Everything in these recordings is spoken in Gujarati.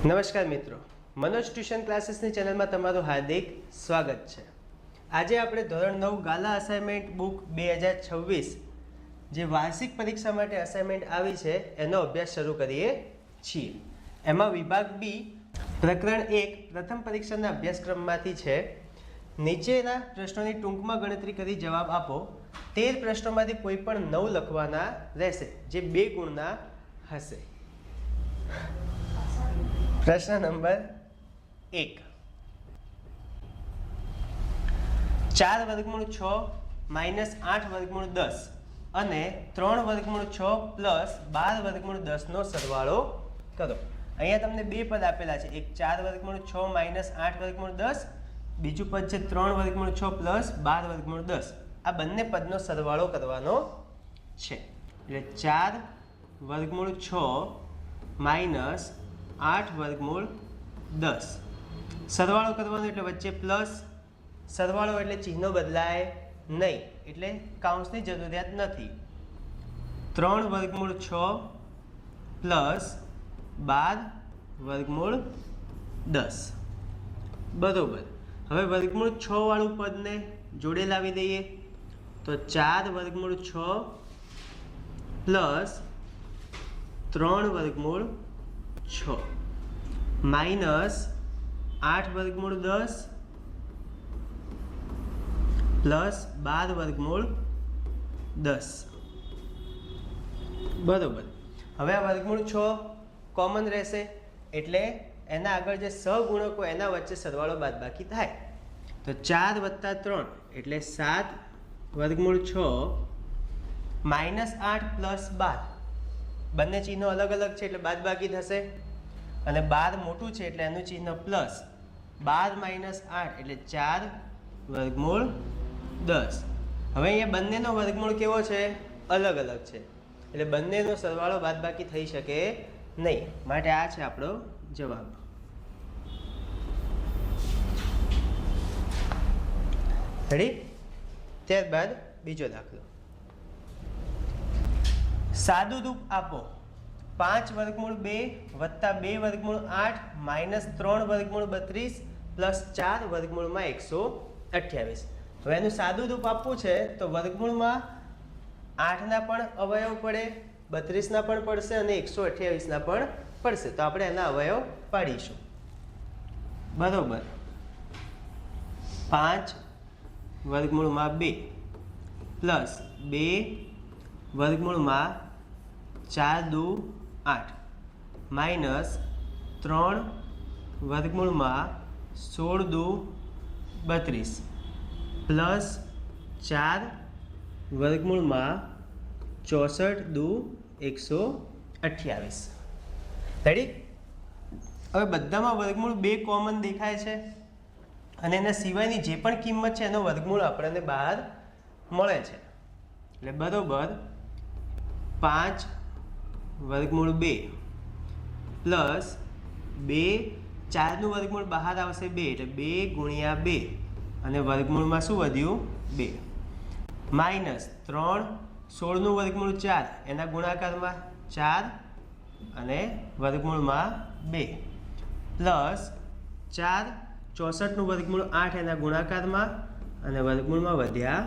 નમસ્કાર મિત્રો, મનોજ ટ્યુશન ક્લાસીસની ચેનલમાં તમારું હાર્દિક સ્વાગત છે। આજે આપણે ધોરણ 9 ગાલા અસાઇનમેન્ટ બુક 2026 જે વાર્ષિક પરીક્ષા માટે અસાઇનમેન્ટ આવી છે એનો અભ્યાસ શરૂ કરીએ છીએ। એમાં વિભાગ બી પ્રકરણ 1 પ્રથમ પરીક્ષાના અભ્યાસક્રમમાંથી છે। નીચેના પ્રશ્નોની ટૂંકમાં ગણતરી કરી જવાબ આપો। 13 પ્રશ્નોમાંથી કોઈ પણ 9 લખવાના રહેશે જે 2 ગુણના હશે। प्रश्न नंबर 1 4 वर्गमूल 6 माइनस 8 वर्गमूल 10 અને 3 वर्गमूल 6 प्लस 12 वर्गमूल 10 નો સરવાળો કરો। અહીંયા તમને બે પદ આપેલા છે, એક 4 વર્ગમૂળ 6 માઇનસ 8 વર્ગમૂળ 10, બીજું પદ છે 3 વર્ગમૂળ 6 પ્લસ 12 વર્ગમૂળ 10। આ બંને પદનો સરવાળો કરવાનો છે। એટલે 4 વર્ગમૂળ 6 માઇનસ 8 वर्गमूल 10 सरवाळो करवानो એટલે વચ્ચે પ્લસ સરવાળો એટલે ચિહ્ન બદલાય નહીં એટલે કાઉન્સની જરૂરિયાત નથી। 3 વર્ગમૂળ 6 પ્લસ 12 વર્ગમૂળ 10 બરોબર। હવે વર્ગમૂળ 6 વાળું પદને જોડે લાવી દઈએ તો 4 વર્ગમૂળ 6 પ્લસ 3 वर्गमूल 6 माइनस 8 वर्गमूल 10 प्लस 12 वर्गमूल 10 बराबर। હવે આ વર્ગમૂળ 6 કોમન રહેશે એટલે એના આગળ જે સહગુણકો એના વચ્ચે સરવાળો બાદબાકી થાય તો 4 + 3 એટલે 7 વર્ગમૂળ 6 માઇનસ 8 પ્લસ 12 બંને ચિહ્નો અલગ અલગ છે એટલે બાદબાકી થશે અને 12 મોટું છે એટલે એનું ચિહ્ન પ્લસ 12 માઇનસ 8 એટલે 4 વર્ગમૂળ 10। હવે અહીંયા બંનેનો વર્ગમૂળ કેવો છે? અલગ અલગ છે એટલે બંનેનો સરવાળો બાદબાકી થઈ શકે નહીં, માટે આ છે આપણો જવાબ। રેડી? ત્યારબાદ બીજો દાખલો। सादू रूप आपो 5 वर्गमूल 2 वत्ता 2 वर्गमूल 8 माइनस 3 वर्गमूल 32 प्लस 4 वर्गमूल में 128। तो एनु सादू रूप आपवू छे तो वर्गमूल में 8 ना पण अवयव पड़े, 32 ना पण पड़शे अने 128 ना पण पड़शे। तो आपणे एना अवयव पाडीशुं बरोबर। 5 वर्गमूल में 2 प्लस 2 वर्गमूल में 4 2 8 माइनस 3 वर्गमूल में 16 2 32 प्लस 4 वर्गमूल में 64 2 128। रेडी? હવે બધામાં વર્ગમૂળ 2 કોમન દેખાય છે અને એના સિવાયની જે પણ કિંમત છે એનો વર્ગમૂળ આપણને બહાર મળે છે એટલે બરોબર 5 वर्गमूल 2 प्लस 2 4 નું વર્ગમૂળ બહાર આવશે 2 એટલે 2 ગુણ્યા 2 અને વર્ગમૂળમાં શું વધ્યું 2 માઇનસ 3 16 નું વર્ગમૂળ 4 એના ગુણાકારમાં 4 અને વર્ગમૂળમાં 2 પ્લસ 4 64 નું વર્ગમૂળ 8 એના ગુણાકારમાં અને વર્ગમૂળમાં વધ્યા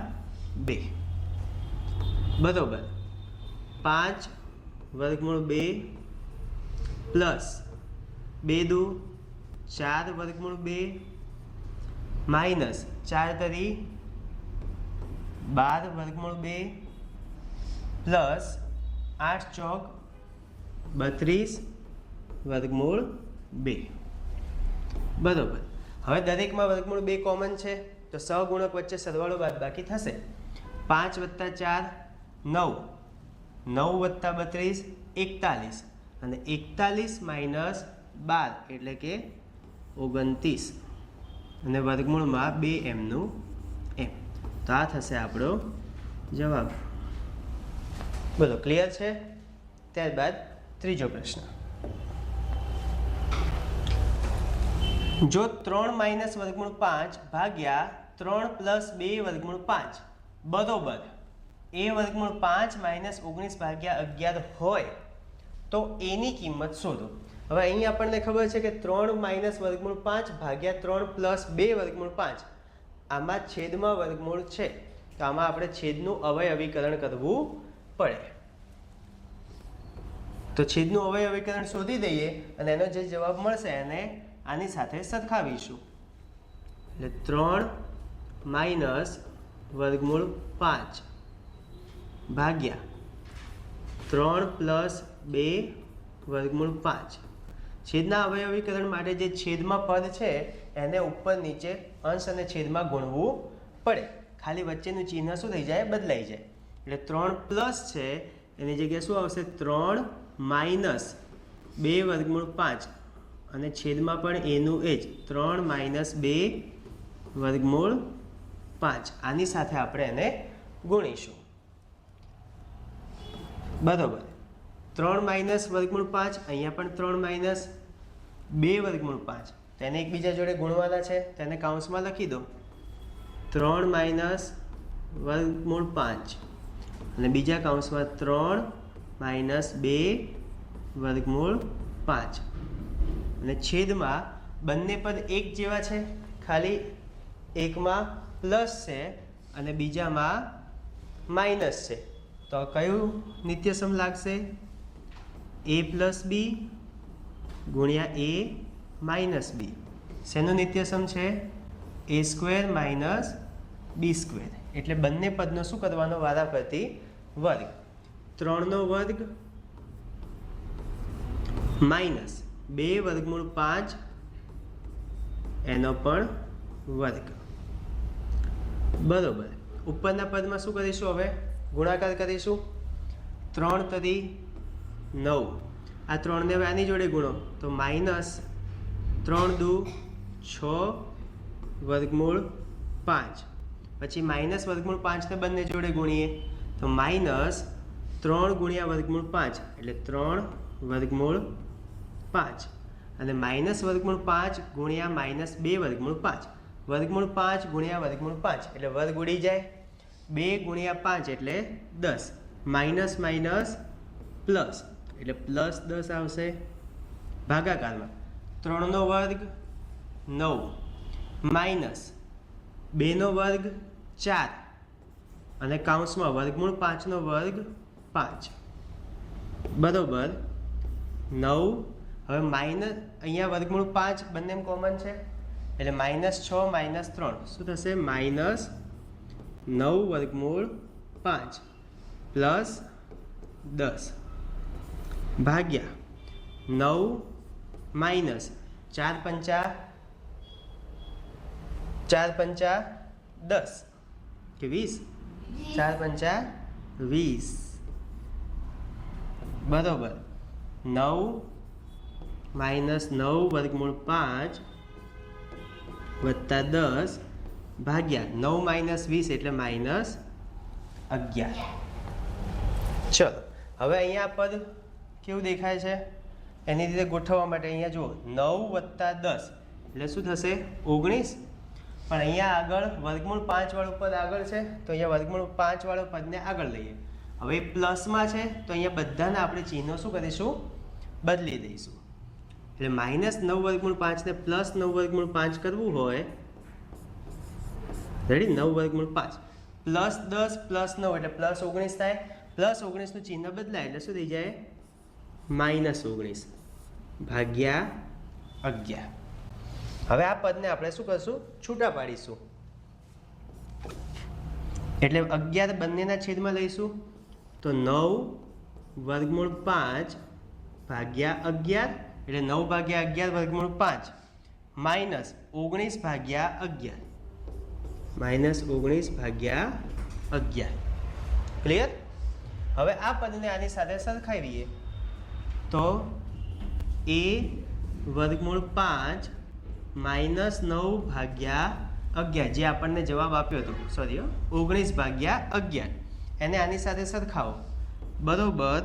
2 बराबर। 5 वर्गमूल 2 प्लस 2 2 4 वर्गमूल 2 माइनस 4 तरी 12 वर्गमूल 2 प्लस 8 चौक 32 वर्गमूल 2 बराबर। હવે દરેકમાં વર્ગમૂળ 2 કોમન છે તો સહગુણક વચ્ચે સરવાળો બાદબાકી થશે। 5 + 4 9 9 + 32 41 અને 41 માઇનસ 12 એટલે કે 29 અને વર્ગમૂળમાં 2 એમનું એમ। તો આ થશે આપણો જવાબ। બોલો, ક્લિયર છે? ત્યારબાદ ત્રીજો પ્રશ્ન। જો 3 માઇનસ વર્ગમૂળ 5 ભાગ્યા 3 પ્લસ 2 વર્ગમૂળ 5 બરોબર a वर्गमूल 5 माइनस 19 भाग्या 11 होय तो a नी किंमत शोधो। હવે અહીં આપણને ખબર છે કે 3 માઇનસ વર્ગમૂળ 5 ભાગ્યા 3 પ્લસ 2 વર્ગમૂળ 5 આમાં છેદમાં વર્ગમૂળ છે, તો આમાં આપણે છેદનું અવયવીકરણ કરવું પડે. તો છેદનું અવયવીકરણ શોધી દઈએ અને એનો જે જવાબ મળશે એને આની સાથે સરખાવીશું. એટલે 3 માઇનસ વર્ગમૂળ 5 ભાગ્યા 3 પ્લસ 2 વર્ગમૂળ 5. છેદના અવયવીકરણ માટે જે છેદમાં પદ છે એને ઉપર નીચે અંશ અને છેદમાં ગુણવું પડે. ખાલી વચ્ચેનું ચિહ્ન શું થઈ જાય? બદલાઈ જાય. એટલે 3 પ્લસ છે એની જગ્યાએ શું આવશે? 3 માઇનસ 2 વર્ગમૂળ 5 અને છેદમાં પણ એનું એ જ 3 માઇનસ 2 વર્ગમૂળ 5. આની સાથે આપણે એને ગુણીશું. બરાબર. 3 માઇનસ વર્ગમૂળ 5, અહીંયા પણ 3 માઇનસ 2 વર્ગમૂળ 5. તેને એકબીજા જોડે ગુણવાના છે, તેને કાઉન્સમાં લખી દો. 3 માઇનસ વર્ગમૂળ 5 અને બીજા કાઉન્સમાં 3 માઇનસ 2 વર્ગમૂળ 5 અને છેદમાં બંને પદ એક જેવા છે, ખાલી એકમાં પ્લસ છે અને બીજામાં માઇનસ છે. તો કયું નિત્યસમ લાગશે? a પ્લસ બી ગુણ્યા a માઇનસ બી. શેનું નિત્યસમ છે? a square minus B square. એટલે બંને પદનો શું કરવાનો? વારાફરતી વર્ગ. 3નો વર્ગ માઇનસ 2 વર્ગમૂળ 5 એનો પણ વર્ગ. બરોબર. ઉપરના પદમાં શું કરીશું? હવે ગુણાકાર કરીશું. 3 તરી 9. આ 3ને હવે આની જોડે ગુણો તો માઇનસ 3 દુ 6 વર્ગમૂળ 5. પછી માઇનસ વર્ગમૂળ 5ને બંને જોડે ગુણીએ તો માઇનસ 3 ગુણ્યા વર્ગમૂળ 5 એટલે 3 વર્ગમૂળ 5 અને માઇનસ વર્ગમૂળ 5 ગુણ્યા માઇનસ 2 વર્ગમૂળ 5. વર્ગમૂળ 5 ગુણ્યા વર્ગમૂળ 5 એટલે વર્ગ ઉડી જાય. 2 ગુણ્યા 5 એટલે 10. માઇનસ માઇનસ પ્લસ એટલે પ્લસ 10 આવશે. ભાગાકારમાં 3નો વર્ગ 9 માઇનસ 2નો વર્ગ 4 અને કાઉન્સમાં વર્ગમૂળ 5નો વર્ગ 5. બરોબર. 9. હવે માઇનસ અહીંયા વર્ગમૂળ 5 બંને કોમન છે એટલે -6 -3 શું થશે? -9 વર્ગમૂળ 5 પ્લસ 10 ભાગ્યા 9 માઇનસ 4 પંચા 10 કે 20. 4 પંચા 20. બરોબર. 9 માઇનસ 9 વર્ગમૂળ 5 વત્તા 10 ભાગ્યા 9 માઇનસ 20 એટલે -11. ચલો હવે અહીંયા પદ કેવું દેખાય છે એની રીતે ગોઠવવા માટે અહીંયા જુઓ 9 વત્તા 10 એટલે શું થશે? 19. પણ અહીંયા આગળ વર્ગમૂળ 5 વાળું પદ આગળ છે તો અહીંયા વર્ગમૂળ 5 વાળું પદને આગળ લઈએ. હવે પ્લસમાં છે તો અહીંયા બધાને આપણે ચિહ્નો શું કરીશું? બદલી દઈશું. એટલે -9 વર્ગમૂળ 5 ને +9 વર્ગમૂળ 5 કરવું હોય, રેડી? 9 વર્ગમૂળ 5 પ્લસ 10 પ્લસ 9 એટલે +19 થાય. +19 નું ચિહ્ન બદલાય એટલે શું થઈ જાય? -19 ભાગ્યા 11. હવે આ પદને આપણે શું કરશું? છૂટા પાડીશું. એટલે 11 બંનેના છેદમાં લઈશું તો 9 વર્ગમૂળ 5 ભાગ્યા 11 એટલે 9 ભાગ્યા 11 વર્ગમૂળ 5 -19 ભાગ્યા 11 -19 ભાગ્યા 11. ક્લિયર? હવે આ પદને આની સાથે સરખાવીએ તો a વર્ગમૂળ 5 -9 ભાગ્યા 11 જે આપણને જવાબ આપ્યો હતો, સોરી 19 ભાગ્યા 11, એને આની સાથે સરખાવો. બરોબર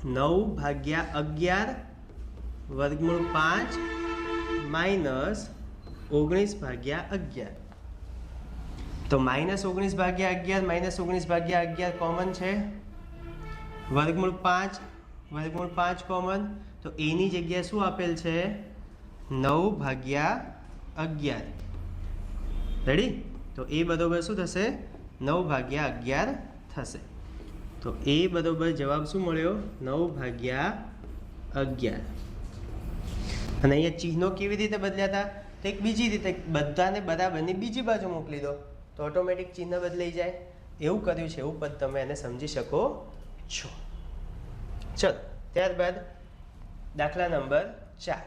9 ભાગ્યા 11 વર્ગમૂળ 5 -19 ભાગ્યા 11. તો -19 ભાગ્યા 11 -19 ભાગ્યા 11 કોમન છે. વર્ગમૂળ 5 કોમન, તો તો એની જગ્યાએ શું આપેલ છે? 9/11. રેડી? તો એ બરોબર શું થશે? 9/11 થશે. તો એ બરોબર જવાબ શું મળ્યો? 9/11. અને અહીંયા ચિહ્નો કેવી રીતે બદલ્યા હતા? તો એક બીજી રીતે, બધાને બરાબરની બીજી બાજુ મોકલી દો તો ઓટોમેટિક ચિહ્ન બદલાઈ જાય. એવું કર્યું છે, એવું પદ તમે એને સમજી શકો છો. ચલો ત્યારબાદ દાખલા નંબર 4.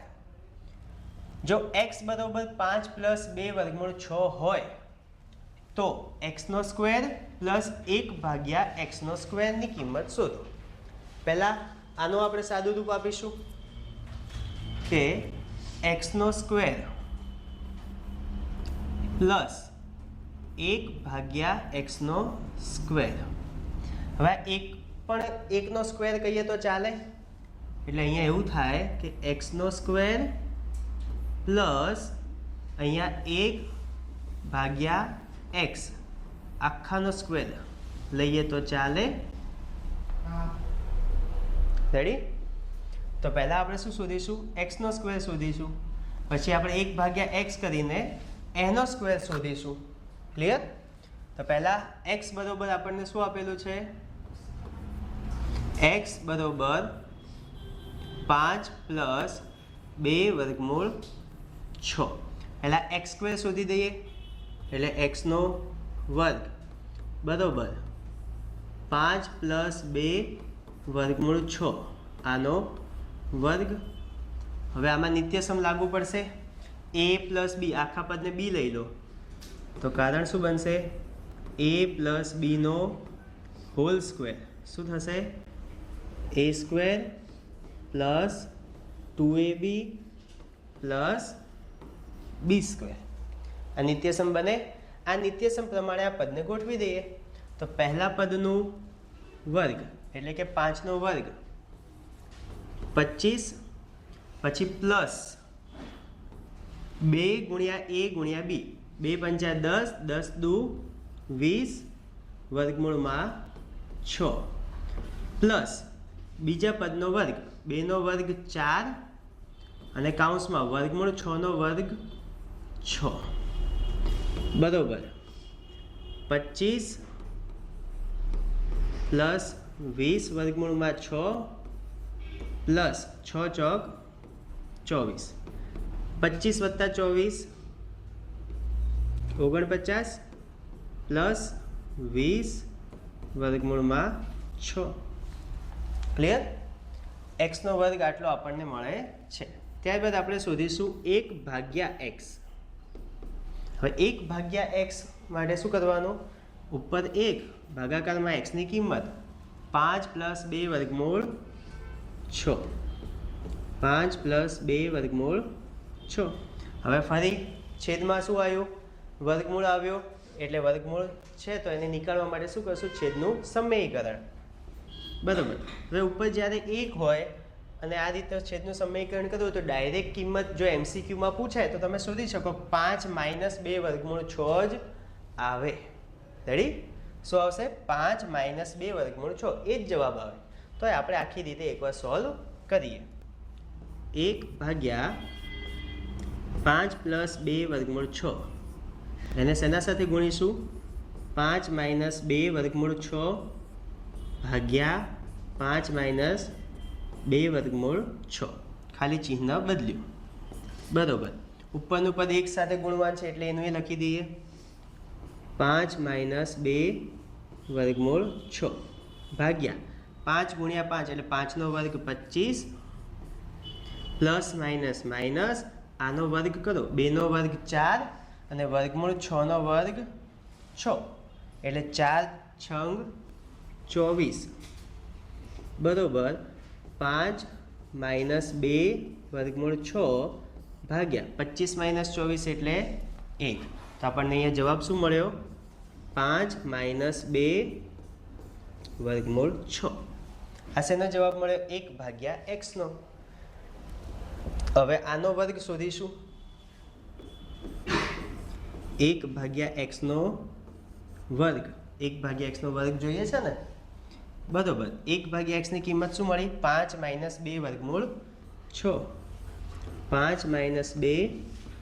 જો x બરોબર 5 + 2 વર્ગમૂળ 6 હોય તો x² + 1/x² ની કિંમત શોધો. પહેલા આનો આપણે સાદું રૂપ આપીશું કે x² + 1/x². હવે એક પણ 1² કહીએ તો ચાલે, એટલે અહીંયા એવું થાય કે x² પ્લસ અહીંયા 1/x આખાનો સ્ક્વેર લઈએ તો ચાલે. રેડી? તો પહેલાં આપણે શું શોધીશું? x² શોધીશું. પછી આપણે 1/x કરીને એનો સ્ક્વેર શોધીશું. ક્લિયર? તો પહેલાં x બરોબર આપણને શું આપેલું છે? x બરોબર 5 + 2 વર્ગમૂળ 6. પહેલાં x² શોધી દઈએ, એટલે x² બરોબર 5 + 2 વર્ગમૂળ 6 આનો વર્ગ. હવે આમાં નિત્યસમ લાગુ પડશે. a + b આખા પદને b લઈ લો તો કારણ શું બનશે? a + b નો હોલ સ્ક્વેર. શું થશે? a² + 2ab + b². આ નિત્યસમ બને. આ નિત્યસમ પ્રમાણે આ પદને ગોઠવી દઈએ તો પહેલા પદનું વર્ગ એટલે કે 5નો વર્ગ 25, પછી પ્લસ 2 × a × b, 2 × 5 = 10, 10 × 2 = 20 વર્ગમૂળમાં 6, પ્લસ બીજા પદનો વર્ગ 2નો વર્ગ 4 અને કૌંસમાં વર્ગમૂળ 6નો વર્ગ 6 બરોબર 25 પ્લસ 20 વર્ગમૂળમાં 6 પ્લસ 6 × 4 = 24, 25 + 24 49 પ્લસ 20 વર્ગમૂળમાં 6. ક્લિયર? x² આટલો આપણને મળે છે. ત્યારબાદ આપણે શોધીશું 1/x. હવે 1/x માટે શું કરવાનું? ઉપર 1 ભાગાકારમાં x ની કિંમત 5 + 2 વર્ગમૂળ 6. 5 + 2 વર્ગમૂળ 6. હવે ફરી છેદમાં શું આવ્યું? વર્ગમૂળ આવ્યો. એટલે વર્ગમૂળ છે તો એને નીકાળવા માટે શું કરશું? છેદનું સમયીકરણ. બરાબર. હવે ઉપર જ્યારે 1 હોય અને આ રીતે છેદનું સમયીકરણ કરવું તો ડાયરેક્ટ કિંમત જો MCQમાં પૂછાય તો તમે શોધી શકો 5 - 2 વર્ગમૂળ 6 જ આવે. રેડી? શું આવશે? 5 - 2 વર્ગમૂળ 6 એ જ જવાબ આવે. તો આપણે આખી રીતે એકવાર સોલ્વ કરીએ. 1/5 + 2 વર્ગમૂળ 6 એને શેના સાથે ગુણીશું? 5 - 2 વર્ગમૂળ 6 ભાગ્યા 5 - 2 વર્ગમૂળ 6. ખાલી ચિહ્ન બદલ્યું. બરોબર. ઉપરનું પદ એક સાથે ગુણવાનું છે એટલે એનું એ લખી દઈએ. 5 - 2 વર્ગમૂળ 6 ભાગ્યા 5 × 5 એટલે 5નો વર્ગ 25 પ્લસ માઇનસ માઇનસ આનો વર્ગ કરો 2નો વર્ગ 4 અને વર્ગમૂળ 6નો વર્ગ 6 એટલે 4 છંગ 24 બરોબર 5 - 2 વર્ગમૂળ 6 ભાગ્યા 25 - 24 એટલે 1. તો આપણને અહીંયા જવાબ શું મળ્યો? 5 - 2 વર્ગમૂળ 6. આ શેનો જવાબ મળ્યો? 1/x નો. હવે આનો વર્ગ શોધીશું. 1/x નો વર્ગ. 1/x નો વર્ગ જોઈએ છે ને? બરોબર. 1/x ની કિંમત શું મળી? 5 - 2 વર્ગમૂળ 6 5 માઇનસ 2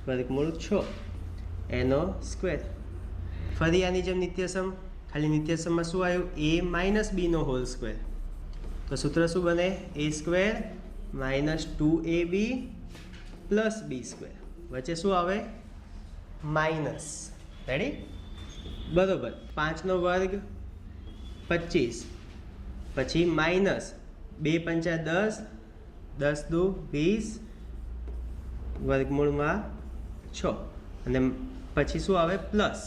વર્ગમૂળ 6 એનો સ્ક્વેર. ફરી આની જેમ નિત્યસમ, ખાલી નિત્યસમમાં શું આવ્યું? a માઇનસ બીનો હોલ સ્ક્વેર. તો સૂત્ર શું બને? a square minus 2ab plus B square. વચ્ચે શું આવે? માઇનસ. રેડી? બરોબર. 5નો વર્ગ 25, પછી માઇનસ 2 પંચા 10, 10 દુ 20 વર્ગમૂળમાં 6 અને પછી શું આવે? પ્લસ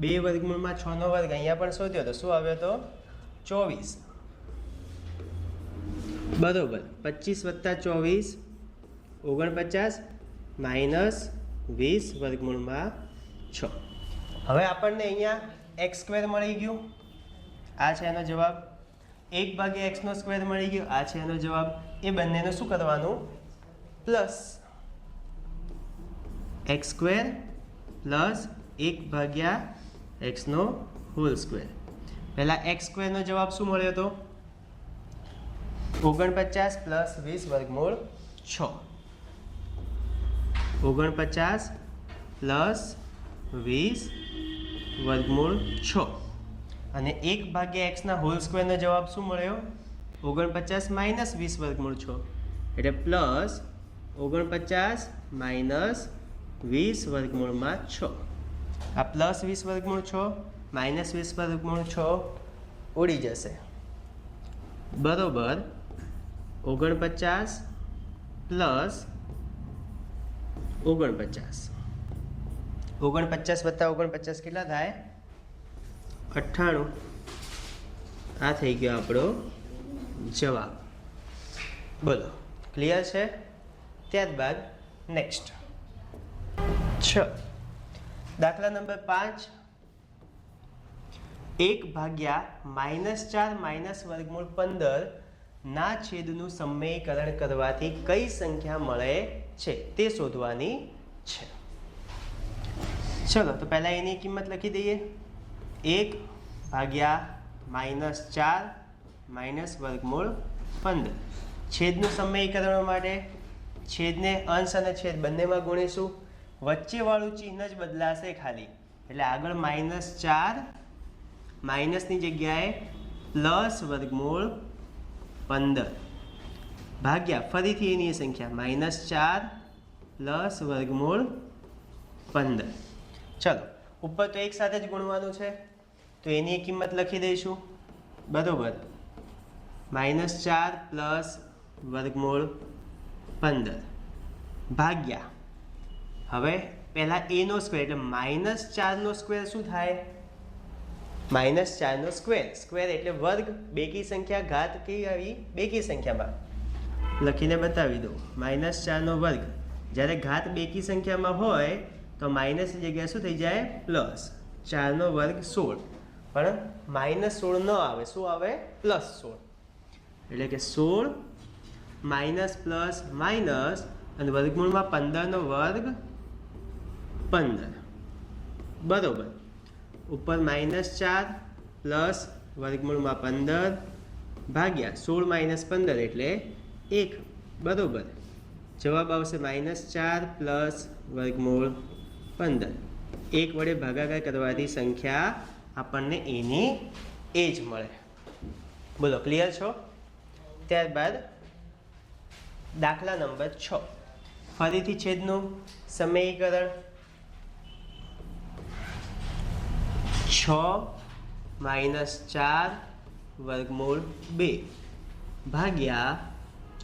2 વર્ગમૂળમાં 6નો વર્ગ. અહીંયા પણ શું થયો હતો? શું આવ્યો હતો? 24. બરોબર. 25 વત્તા 24 49 માઇનસ 20 વર્ગમૂળમાં 6. હવે આપણને અહીંયા એક્સ સ્ક્વેર મળી ગયું. આ છે એનો જવાબ. 1/x નો સ્ક્વેર મળી ગયો. આ છે એનો જવાબ. એ બંનેનું શું કરવાનું? Plus. X square plus 1/x નો હોલ સ્ક્વેર. પહેલા એક્સ સ્ક્વેરનો જવાબ શું મળ્યો હતો? 49 પ્લસ 20 વર્ગમૂળ 6. 49 પ્લસ 20 વર્ગમૂળ 6 અને 1/x ના હોલ સ્ક્વેરનો જવાબ શું મળ્યો? 49 માઇનસ 20 વર્ગમૂળ 6 એટલે પ્લસ 49 માઇનસ 20 વર્ગમૂળમાં 6. આ પ્લસ 20 વર્ગમૂળ 6 માઇનસ 20 વર્ગમૂળ 6 ઉડી જશે. બરોબર. 49 પ્લસ 49. 49 વત્તા 49 કેટલા થાય? 98. આ થઈ ગયો આપણો જવાબ. બોલો, ક્લિયર છે? ત્યારબાદ નેક્સ્ટ 6. દાખલા નંબર 5. 1/-4 માઇનસ વર્ગમૂળ 15 ના છેદનું સમયકરણ કરવાથી કઈ સંખ્યા મળે છે તે શોધવાની છે. ચલો તો પહેલા એની કિંમત લખી દઈએ. 1/-4 માઇનસ વર્ગમૂળ 15. છેદનું સમયકરણ માટે છેદને અંશ અને છેદ બંનેમાં ગુણીશું. વચ્ચેવાળું ચિહ્ન જ બદલાશે ખાલી. એટલે આગળ -4 માઇનસની જગ્યાએ પ્લસ વર્ગમૂળ 15 ભાગ્યા ફરીથી એની સંખ્યા -4 પ્લસ વર્ગમૂળ 15. ચલો ઉપર તો એક સાથે જ ગુણવાનું છે તો એની કિંમત લખી દઈશું. બરોબર. -4 પ્લસ વર્ગમૂળ 15 ભાગ્યા હવે પહેલા a નો સ્ક્વેર એટલે -4 નો સ્ક્વેર શું થાય? -4 નો સ્ક્વેર. સ્ક્વેર એટલે વર્ગ. બેકી સંખ્યા ઘાત કઈ આવી? બેકી સંખ્યામાં લખીને બતાવી દો. -4 નો વર્ગ. જ્યારે ઘાત બેકી સંખ્યામાં હોય તો માઇનસની જગ્યાએ શું થઈ જાય? પ્લસ. 4 નો વર્ગ 16 પણ -16 ન આવે. શું આવે? +16. એટલે કે 16 માઇનસ પ્લસ માઇનસ અને વર્ગમૂળમાં 15 નો વર્ગ 15. બરોબર. ઉપર -4 પ્લસ વર્ગમૂળમાં 15 ભાગ્યા 16 માઇનસ 15 એટલે 1. બરોબર. જવાબ આવશે -4 પ્લસ વર્ગમૂળ 15. 1 વડે ભાગાકાર કરવાથી સંખ્યા આપણને એની એ જ મળે. બોલો, ક્લિયર છો? ત્યારબાદ દાખલા નંબર 6. ફરીથી છેદનું સમીકરણ. 6 માઇનસ 4 વર્ગમૂળ 2 ભાગ્યા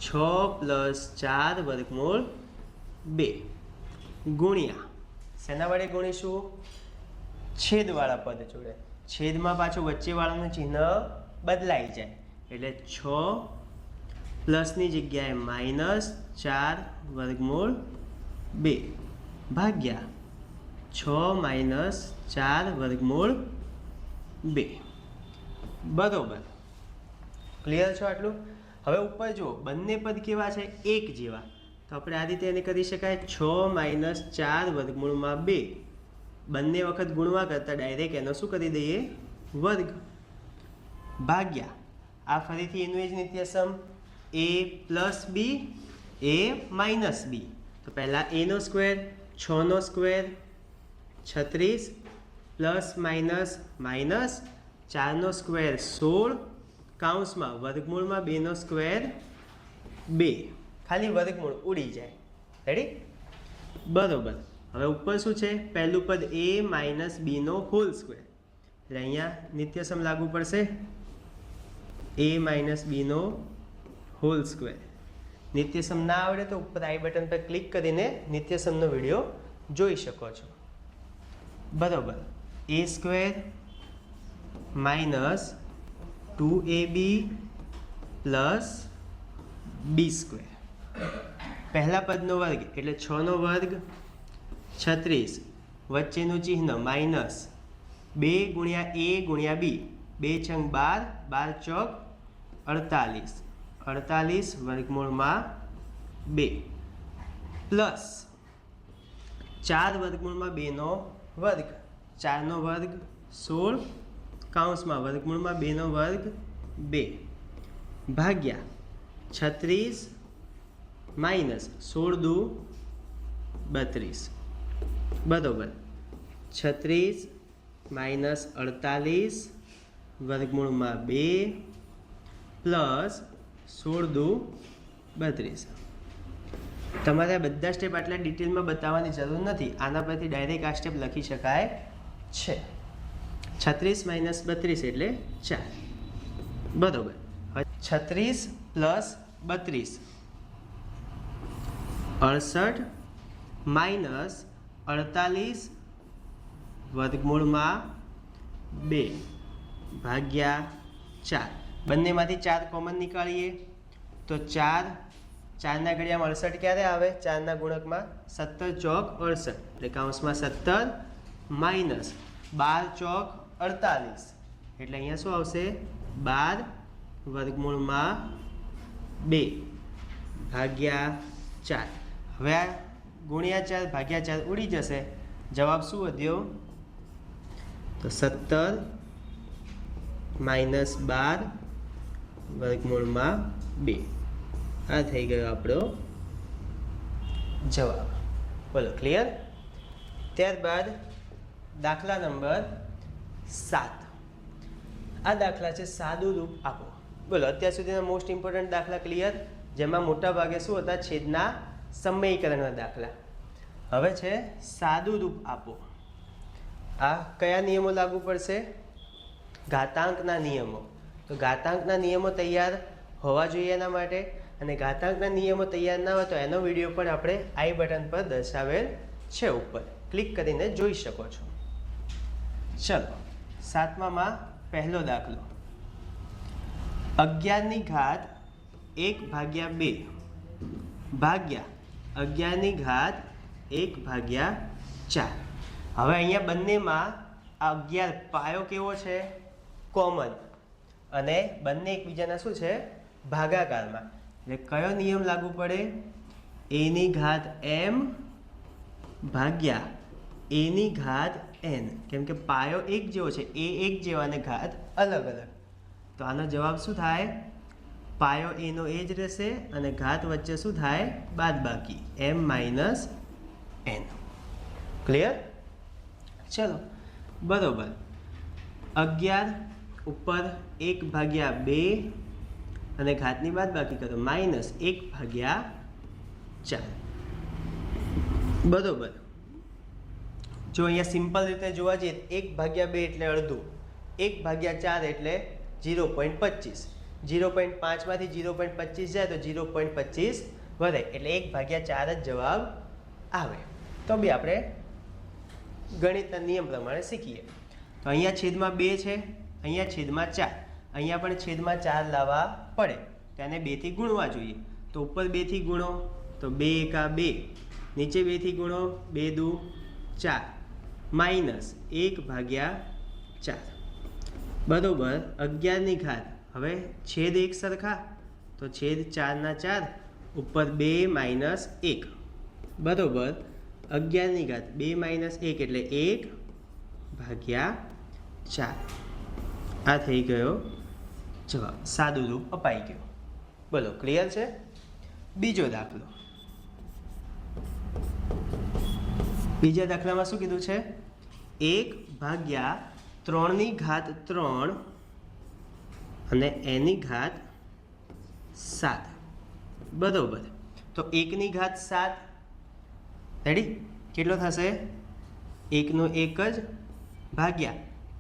6 પ્લસ 4 વર્ગમૂળ 2 ગુણ્યા શેના વડે ગુણીશું? છેદવાળા પદ જોડે. છેદમાં પાછું વચ્ચેવાળાનું ચિહ્ન બદલાઈ જાય એટલે 6 પ્લસની જગ્યાએ -4 વર્ગમૂળ 2 ભાગ્યા 6 માઇનસ 4 વર્ગમૂળ 2. બરોબર. ક્લિયર છો આટલું? હવે ઉપર જુઓ, બંને પદ કેવા છે? એક જેવા. તો આપણે આ રીતે એને કરી શકાય. 6 માઇનસ 4 વર્ગમૂળમાં 2 બંને વખત ગુણવા કરતાં ડાયરેક્ટ એનો શું કરી દઈએ? વર્ગ ભાગ્યા આ ફરીથી એનું જ નિત્યસમ a plus B a minus B. તો પહેલાં એનો સ્ક્વેર, 6નો સ્ક્વેર 36 પ્લસ માઇનસ માઇનસ 4નો સ્ક્વેર 16 કૌંસમાં વર્ગમૂળમાં 2નો સ્ક્વેર 2. ખાલી વર્ગમૂળ ઉડી જાય. રેડી? બરોબર. હવે ઉપર શું છે? પહેલું પદ a માઇનસ બીનો હોલ સ્ક્વેર, એટલે અહીંયા નિત્યસમ લાગુ પડશે. a માઇનસ બીનો હોલ સ્ક્વેર. નિત્યસમ ના આવડે તો ઉપર આઈ બટન પર ક્લિક કરીને નિત્યસમનો વિડીયો જોઈ શકો છો. બરોબર. a square minus 2ab plus B square. પહેલા પદનો વર્ગ એટલે 6નો વર્ગ 36 વચ્ચેનું ચિહ્ન માઇનસ 2 ગુણ્યા a ગુણ્યા b, 2 છંગ 12, 12 ચોક 48, 48 વર્ગમૂળમાં 2 પ્લસ 4 વર્ગમૂળમાં 2નો વર્ગ, 4નો વર્ગ 16 કૌંસમાં વર્ગમૂળમાં 2નો વર્ગ 2 ભાગ્યા 36 માઇનસ 16 દુ 32. બરોબર. 36 માઇનસ 48 વર્ગમૂળમાં 2 પ્લસ 16 દુ 32. તમારે આ બધા સ્ટેપ આટલા ડિટેલમાં બતાવવાની જરૂર નથી. આના પરથી ડાયરેક્ટ આ સ્ટેપ લખી શકાય છે. 36 માઇનસ 32 એટલે 4. બરોબર. હવે 36 પ્લસ 32 68 માઇનસ 48 વર્ગમૂળમાં 2 ભાગ્યા 4. બંનેમાંથી 4 કોમન નીકાળીએ તો 4, 4ના ઘડિયામાં 68 ક્યારે આવે? 4ના ગુણકમાં 17 ચોક 68, એટલે કૌંસમાં 17 માઇનસ 12 ચોક 48, એટલે અહીંયા શું આવશે? 12 વર્ગમૂળમાં 2 ભાગ્યા 4. હવે આ ગુણ્યા 4 ભાગ્યા 4 ઉડી જશે. જવાબ શું વધ્યો? તો 17 માઇનસ 12 વર્ગમૂળમાં 2. આ થઈ ગયો આપણો જવાબ. બોલો, ક્લિયર? ત્યારબાદ દાખલા નંબર 7. આ દાખલા છે સાદું રૂપ આપો. બોલો, અત્યાર સુધીના મોસ્ટ ઇમ્પોર્ટન્ટ દાખલા ક્લિયર, જેમાં મોટા ભાગે શું હતા? છેદના સમયકરણના દાખલા. હવે છે સાદું રૂપ આપો. આ કયા નિયમો લાગુ પડશે? ઘાતાંકના નિયમો. તો ઘાતાંકના નિયમો તૈયાર હોવા જોઈએ એના માટે, અને ઘાતાંકના નિયમો તૈયાર ના હોય તો એનો વિડીયો પણ આપણે આઈ બટન પર દર્શાવેલ છે, ઉપર ક્લિક કરીને જોઈ શકો છો. ચલો, 7મામાં પહેલો દાખલો. 11ની ઘાત 1 ભાગ્યા 2 ભાગ્યા 11ની ઘાત 1 ભાગ્યા 4. હવે અહીંયા બંનેમાં આ 11 પાયો કેવો છે? કોમન. અને બંને એકબીજાના શું છે? ભાગાકારમાં. એટલે કયો નિયમ લાગુ પડે? એની ઘાત m ભાગ્યા એની ઘાત n. કેમ કે પાયો એક જેવો છે, એ એક જેવા અને ઘાત અલગ અલગ. તો આનો જવાબ શું થાય? પાયો એનો એ જ રહેશે અને ઘાત વચ્ચે શું થાય? બાદબાકી m માઇનસ n. ક્લિયર? ચલો, બરોબર. 11 ઉપર 1 ભાગ્યા 2 અને ઘાતની બાદબાકી કરો, માઇનસ 1 ભાગ્યા 4. બરોબર. જો અહીંયા સિમ્પલ રીતે જોવા જઈએ, 1 ભાગ્યા 2 એટલે અડધું, 1 ભાગ્યા 4 એટલે 0.25. 0.5માંથી 0.25 જાય તો 0.25 વધે, એટલે 1 ભાગ્યા 4 જ જવાબ આવે. તો બી આપણે ગણિતના નિયમ પ્રમાણે શીખીએ. તો અહીંયા છેદમાં 2 છે, અહીંયા છેદમાં 4, અહીંયા પણ છેદમાં 4 લાવવા પડે, તેને 2 થી ગુણવા જોઈએ. તો ઉપર 2 થી ગુણો તો 2 એકા 2, નીચે 2 થી ગુણો 2 દુ 4, માઇનસ 1 ભાગ્યા 4. બરોબર. 11ની ઘાત, હવે છેદ એક સરખા તો છેદ 4ના 4 ઉપર 2 માઇનસ 1. બરોબર. 11ની ઘાત 2 માઇનસ 1 એટલે 1 ભાગ્યા 4. આ થઈ ગયો જવાબ. સાદું રૂપ અપાઈ ગયું. બોલો, ક્લિયર છે? બીજો દાખલો. બીજા દાખલામાં શું કીધું છે? 1/3 અને એની ઘાત 7. બરોબર. તો 1 ની ઘાત 7 રેડી કેટલો થશે? 1 નો 1 જ ભાગ્યા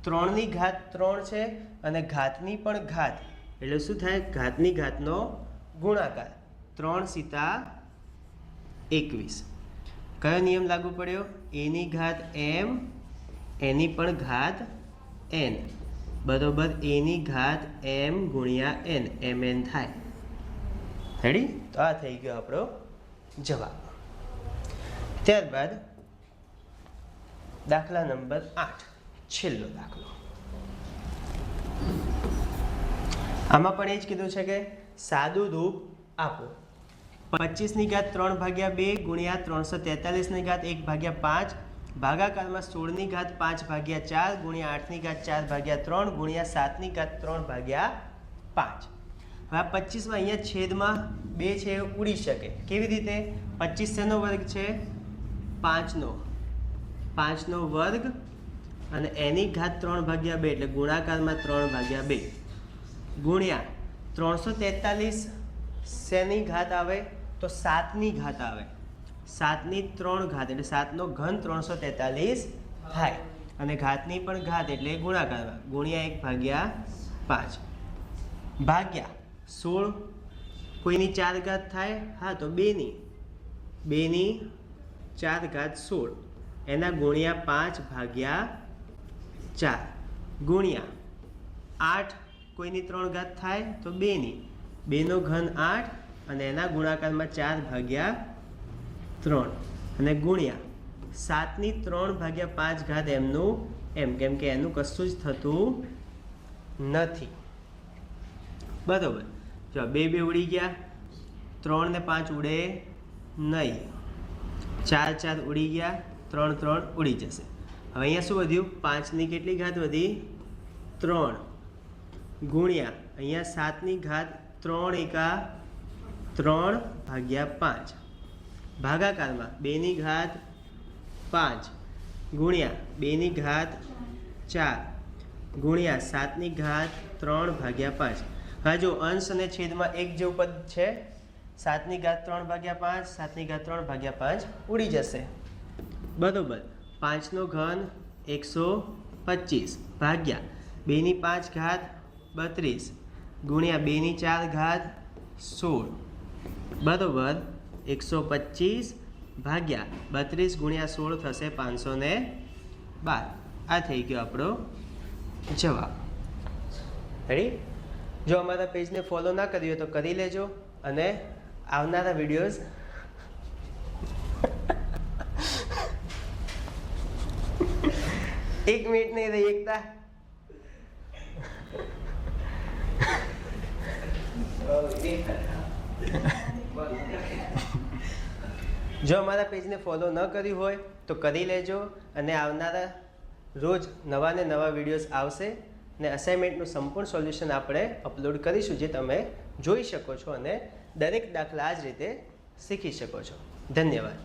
3 ની ઘાત 3 છે અને ઘાતની પણ ઘાત એટલે શું થાય? ઘાતની ઘાતનો ગુણાકાર. 3 × 21. કયો નિયમ લાગુ પડ્યો? a ની ઘાત m એની પણ ઘાત n બરોબર a ની ઘાત m ગુણ્યા n mn થાય. રેડી? તો આ થઈ ગયો આપણો જવાબ. ત્યારબાદ દાખલા નંબર 8 છેલ્લો દાખલો. આમાં પણ એ જ કીધું છે કે સાદું રૂપ આપો. 25 ની ઘાત 3/2 ગુણ્યા 343 ની ઘાત 1/5 ભાગાકારમાં 16 ની ઘાત 5/4 ગુણ્યા 8 ની ઘાત 4/3 ગુણ્યા 7 ની ઘાત 3/5. હવે આ 25 માં અહીંયા છેદમાં 2 છે ઉડી શકે. કેવી રીતે? 25 શેનો વર્ગ છે? 5 નો વર્ગ અને એની ઘાત 3/2 એટલે ગુણાકારમાં 3/2 ગુણ્યા 343 શેની ઘાત આવે? તો 7 ની ઘાત આવે. 7 ની 3 ઘાત એટલે 7 નો ઘન 343 થાય અને ઘાતની પણ ઘાત એટલે ગુણાકારમાં ગુણ્યા 1/5 ભાગ્યા 16 કોઈની 4 ઘાત થાય? હા, તો 2 ની 4 ઘાત 16 એના ગુણ્યા 5/4 ગુણ્યા 8 કોઈની 3 ઘાત થાય? તો 2 ની 2 નો ઘન 8 અને એના ગુણાકારમાં 4/3 અને ગુણ્યા 7 ની 3/5 ઘાત એમનું એમ કેમ કે એનું કશું જ થતું નથી. બરોબર. જો 2 ઉડી ગયા, 3 ને 5 ઉડે નહીં, 4 ઉડી ગયા, 3 ઉડી જશે. હવે અહીંયા શું વધ્યું? 5 ની કેટલી ઘાત વધી? 3 ગુણ્યા અહીંયા 7 ની ઘાત 3 એકા 3/5 ભાગાકારમાં 2 ની ઘાત 5 ગુણ્યા 2 ની ઘાત 4 ગુણ્યા 7 ની ઘાત 3/5. હા, જો અંશ અને છેદમાં એક જેવું પદ છે. 7 ની ઘાત 3/5 7 ની ઘાત 3/5 ઉડી જશે. બરોબર. 5 નો ઘન 125 ભાગ્યા 2 ની 5 ઘાત 32 ગુણ્યા 2 ની 4 ઘાત 16 બરોબર 125 ભાગ્યા 32 ગુણ્યા 16 થશે 512. આ થઈ ગયો આપણો જવાબ. રેડી? જો અમારા પેજને ફોલો ના કર્યું હોય તો કરી લેજો અને આવનારા વિડીયોઝ એક મિનિટ નહીં રહી એકતા. જો અમારા પેજને ફોલો ન કર્યું હોય તો કરી લેજો અને આવનારા રોજ નવા ને નવા વિડીયોઝ આવશે ને અસાઇનમેન્ટનું સંપૂર્ણ સોલ્યુશન આપણે અપલોડ કરીશું જે તમે જોઈ શકો છો અને દરેક દાખલા આ જ રીતે શીખી શકો છો. ધન્યવાદ.